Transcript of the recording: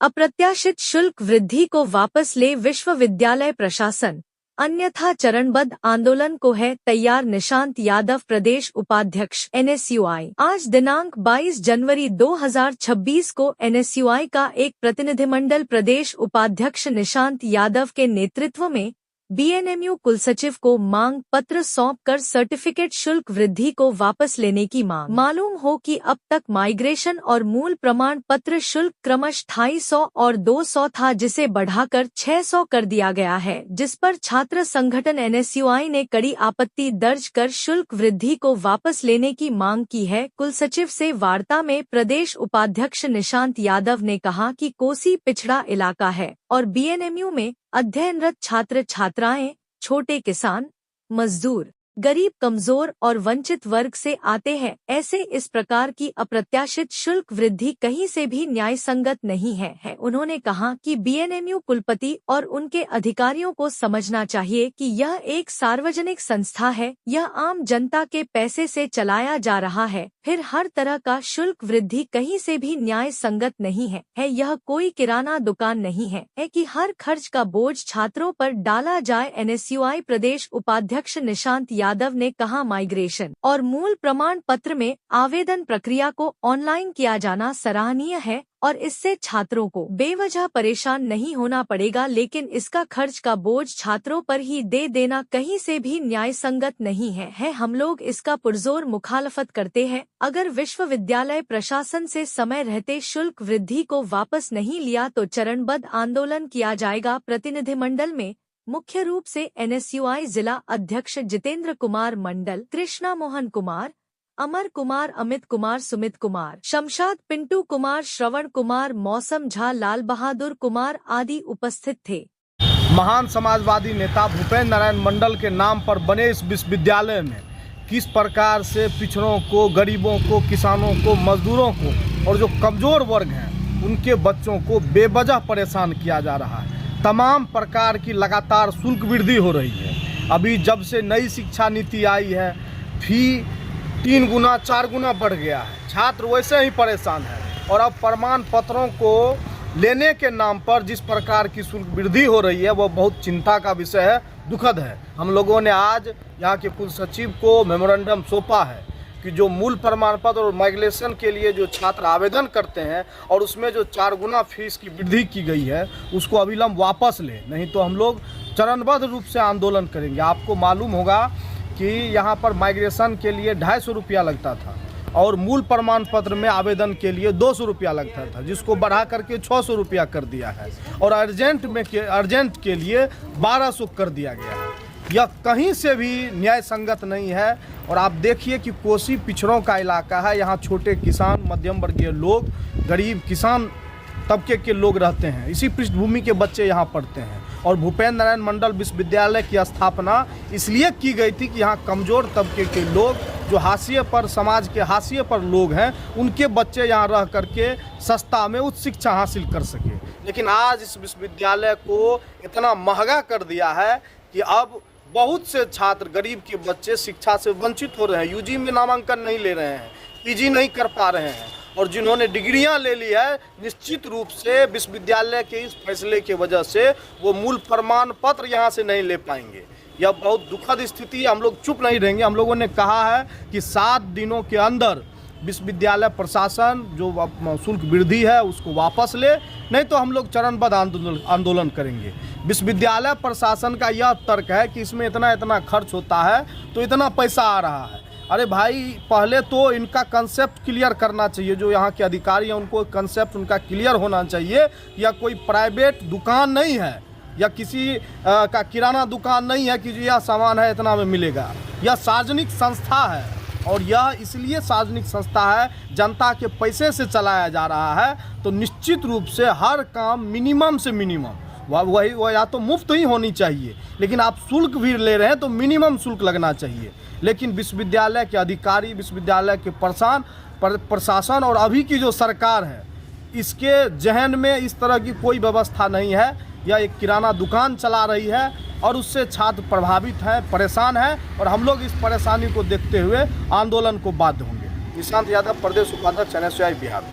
अप्रत्याशित शुल्क वृद्धि को वापस ले विश्वविद्यालय प्रशासन, अन्यथा चरणबद्ध आंदोलन को है तैयार। निशांत यादव, प्रदेश उपाध्यक्ष NSUI। आज दिनांक 22 जनवरी 2026 को NSUI का एक प्रतिनिधिमंडल प्रदेश उपाध्यक्ष निशांत यादव के नेतृत्व में BNMU कुलसचिव को मांग पत्र सौंपकर सर्टिफिकेट शुल्क वृद्धि को वापस लेने की मांग। मालूम हो कि अब तक माइग्रेशन और मूल प्रमाण पत्र शुल्क क्रमश 250 और 200 था, जिसे बढ़ाकर 600 कर दिया गया है, जिस पर छात्र संगठन NSUI ने कड़ी आपत्ति दर्ज कर शुल्क वृद्धि को वापस लेने की मांग की है। कुलसचिव से वार्ता में प्रदेश उपाध्यक्ष निशांत यादव ने कहा कि कोसी पिछड़ा इलाका है और BNMU में अध्ययनरत छात्र छात्राएं छोटे किसान, मजदूर, गरीब, कमजोर और वंचित वर्ग से आते हैं। ऐसे इस प्रकार की अप्रत्याशित शुल्क वृद्धि कहीं से भी न्याय संगत नहीं है। उन्होंने कहा कि BNMU कुलपति और उनके अधिकारियों को समझना चाहिए कि यह एक सार्वजनिक संस्था है, यह आम जनता के पैसे से चलाया जा रहा है। फिर हर तरह का शुल्क वृद्धि कहीं से भी न्याय संगत नहीं है। यह कोई किराना दुकान नहीं है कि हर खर्च का बोझ छात्रों पर डाला जाए। NSUI प्रदेश उपाध्यक्ष निशांत यादव ने कहा, माइग्रेशन और मूल प्रमाण पत्र में आवेदन प्रक्रिया को ऑनलाइन किया जाना सराहनीय है और इससे छात्रों को बेवजह परेशान नहीं होना पड़ेगा, लेकिन इसका खर्च का बोझ छात्रों पर ही दे देना कहीं से भी न्याय संगत नहीं है। हम लोग इसका पुरजोर मुखालफत करते हैं। अगर विश्वविद्यालय प्रशासन से समय रहते शुल्क वृद्धि को वापस नहीं लिया तो चरणबद्ध आंदोलन किया जाएगा। प्रतिनिधिमंडल में मुख्य रूप से NSUI जिला अध्यक्ष जितेंद्र कुमार मंडल, कृष्णा मोहन कुमार, अमर कुमार, अमित कुमार, सुमित कुमार, शमशाद, पिंटू कुमार, श्रवण कुमार, मौसम झा, लाल बहादुर कुमार आदि उपस्थित थे। महान समाजवादी नेता भूपेंद्र नारायण मंडल के नाम पर बने इस विश्वविद्यालय में किस प्रकार से पिछड़ों को, गरीबों को, किसानों को, मजदूरों को और जो कमजोर वर्ग हैं उनके बच्चों को बेवजह परेशान किया जा रहा है। तमाम प्रकार की लगातार शुल्क वृद्धि हो रही है। अभी जब से नई शिक्षा नीति आई है, फी 3 गुना 4 गुना बढ़ गया है। छात्र वैसे ही परेशान है और अब प्रमाण पत्रों को लेने के नाम पर जिस प्रकार की शुल्क वृद्धि हो रही है वह बहुत चिंता का विषय है, दुखद है। हम लोगों ने आज यहाँ के कुलसचिव को मेमोरेंडम सौंपा है कि जो मूल प्रमाण पत्र और माइग्रेशन के लिए जो छात्र आवेदन करते हैं और उसमें जो 4 गुना फीस की वृद्धि की गई है उसको अविलंब वापस ले, नहीं तो हम लोग चरणबद्ध रूप से आंदोलन करेंगे। आपको मालूम होगा कि यहाँ पर माइग्रेशन के लिए 250 रुपया लगता था और मूल प्रमाण पत्र में आवेदन के लिए 200 रुपया लगता था, जिसको बढ़ा करके 600 रुपया कर दिया है और अर्जेंट के लिए 1200 कर दिया गया है। यह कहीं से भी न्याय संगत नहीं है। और आप देखिए कि कोसी पिछड़ों का इलाका है, यहाँ छोटे किसान, मध्यम वर्गीय लोग, गरीब किसान तबके के लोग रहते हैं। इसी पृष्ठभूमि के बच्चे यहाँ पढ़ते हैं और भूपेंद्र नारायण मंडल विश्वविद्यालय की स्थापना इसलिए की गई थी कि यहाँ कमज़ोर तबके के लोग, जो हाशिए पर, समाज के हाशिए पर लोग हैं, उनके बच्चे यहाँ रह करके सस्ता में उच्च शिक्षा हासिल कर सके। लेकिन आज इस विश्वविद्यालय को इतना महंगा कर दिया है कि अब बहुत से छात्र, गरीब के बच्चे शिक्षा से वंचित हो रहे हैं। UG में नामांकन नहीं ले रहे हैं, PG नहीं कर पा रहे हैं और जिन्होंने डिग्रियां ले ली है, निश्चित रूप से विश्वविद्यालय के इस फैसले की वजह से वो मूल प्रमाण पत्र यहाँ से नहीं ले पाएंगे। यह बहुत दुखद स्थिति है। हम लोग चुप नहीं रहेंगे। हम लोगों ने कहा है कि 7 दिनों के अंदर विश्वविद्यालय प्रशासन जो शुल्क वृद्धि है उसको वापस ले, नहीं तो हम लोग चरणबद्ध आंदोलन करेंगे। विश्वविद्यालय प्रशासन का यह तर्क है कि इसमें इतना खर्च होता है तो इतना पैसा आ रहा है। अरे भाई, पहले तो इनका कंसेप्ट क्लियर करना चाहिए। जो यहाँ के अधिकारी हैं उनको कंसेप्ट उनका क्लियर होना चाहिए। या कोई प्राइवेट दुकान नहीं है या किसी का किराना दुकान नहीं है कि जो यह सामान है इतना में मिलेगा। यह सार्वजनिक संस्था है और यह इसलिए सार्वजनिक संस्था है, जनता के पैसे से चलाया जा रहा है। तो निश्चित रूप से हर काम मिनिमम से मिनिमम वह या तो मुफ्त ही होनी चाहिए, लेकिन आप शुल्क भी ले रहे हैं तो मिनिमम शुल्क लगना चाहिए। लेकिन विश्वविद्यालय के अधिकारी, विश्वविद्यालय के प्रशासन और अभी की जो सरकार है, इसके जहन में इस तरह की कोई व्यवस्था नहीं है। यह एक किराना दुकान चला रही है और उससे छात्र प्रभावित हैं, परेशान हैं और हम लोग इस परेशानी को देखते हुए आंदोलन को बाध्य होंगे। निशांत यादव, प्रदेश उपाध्यक्ष NSUI बिहार।